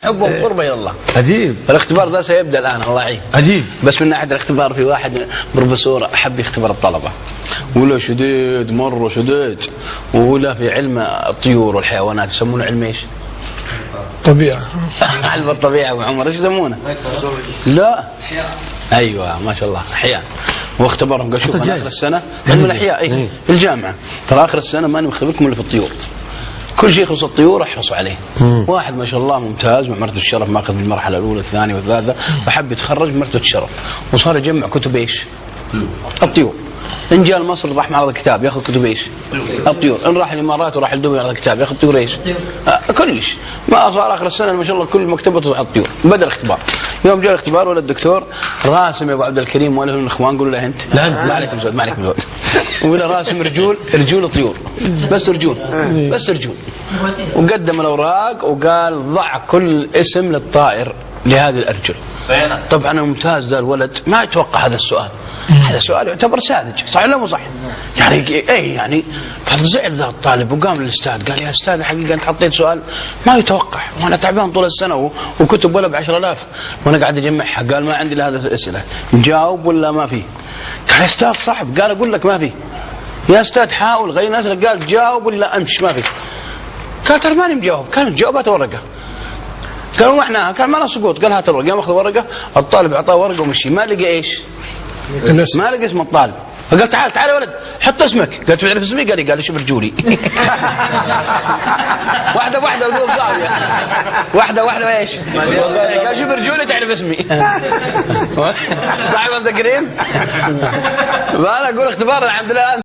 حبه وقربه الى الله. عجيب. الاختبار ذا سيبدا الان الله يعين. عجيب. بس من ناحيه الاختبار في واحد بروفيسور احب يختبر الطلبه ولا شديد مره شديد، ولا في علم الطيور والحيوانات يسمونه علم ايش؟ طبيعة. علم الطبيعه ابو عمر ايش يسمونه؟ لا ايوه ما شاء الله احياء. واختبرهم قال شوف اخر السنه علم الاحياء اي في الجامعه ترى اخر السنه ماني مختبركم الا في الطيور، كل شيء يخص الطيور احرصوا عليه. واحد ما شاء الله ممتاز ومرتبه الشرف ماخذ بالمرحله الاولى الثانيه والثالثه وحب يتخرج بمرتبه الشرف وصار يجمع كتب ايش؟ الطيور. ان جاء لمصر راح معرض الكتاب ياخذ كتب ايش؟ الطيور. ان راح الامارات وراح لدبي معرض الكتاب ياخذ طيور ايش؟ كلش. ما صار اخر السنه ما شاء الله كل مكتبته على الطيور. بدا الاختبار. يوم جاء الاختبار ولا الدكتور راسم يا ابو عبد الكريم ولا الاخوان قولوا له انت لا ما عليكم زود ما عليكم زود ولا راسم رجول طيور بس رجول بس رجول، وقدم الاوراق وقال ضع كل اسم للطائر لهذه الارجل. طبعا ممتاز ذا الولد ما يتوقع هذا السؤال، هذا سؤال يعتبر ساذج صح ولا مو صح؟ يعني ايه يعني فزعل ذا الطالب وقام للاستاذ قال يا استاذ الحقيقه انت حطيت سؤال ما يتوقع وانا تعبان طول السنه وكتب ولا ب10,000 وانا قاعد اجمعها. قال ما عندي لهذه الاسئله جاوب ولا ما في؟ قال يا استاذ صعب. قال اقول لك ما في يا استاذ حاول غير ناس. قال جاوب ولا امشي ما في. قال ترى ماني مجاوب. كانت جوابات ورقه. قالوا معناها كان معنا سقوط. قال هات الورقه. قام اخذ ورقه الطالب اعطاه ورقه ومشي ما لقى ايش؟ ما لقى اسم الطالب. فقال تعال يا ولد حط اسمك. قال تعرف اسمي؟ قال شوف رجولي. واحده ودوب زاويه واحده ايش؟ قال شوف رجولي تعرف اسمي. صح ما مذكرين؟ فانا اقول اختبار الحمد لله